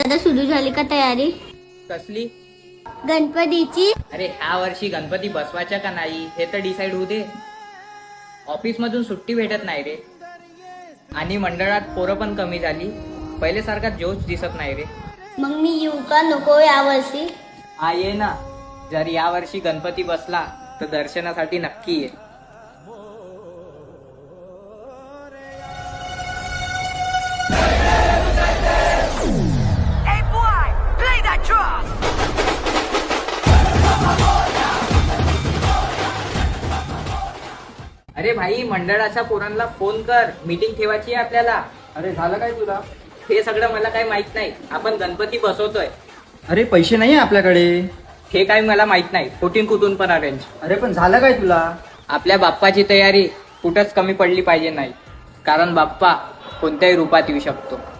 दादा सुरू झाली का तयारी? कसली? गणपतीची. अरे ह्या वर्षी गणपती बसवायचा का नाही हे तर डिसाईड होऊ दे. ऑफिस मधून सुट्टी भेटत नाही रे, आणि मंडळात पोरं पण कमी झाली. पहिले सारखा जोश दिसत नाही रे. मग मी येऊ का नको यावर्षी? हा ये ना. जर या वर्षी गणपती बसला तर दर्शनासाठी नक्की ये. Hey boy, play that drum! अरे भाई, मंडळाच्या पोरांना फोन कर, मीटिंग ठेवायची आहे आपल्याला. अरे झालं काय तुला? हे सगळं मला काही माहित नाही. आपण गणपती बसवतोय. अरे पैसे नाही आपल्याकडे. हे काही मला माहित नाही. कुठून पण अरेंज. अरे पण झालं काय तुला? आपल्या बाप्पाची तयारी कुठंच कमी पडली पाहिजे नाही, कारण बाप्पा कोणत्याही रूपात येऊ शकतो.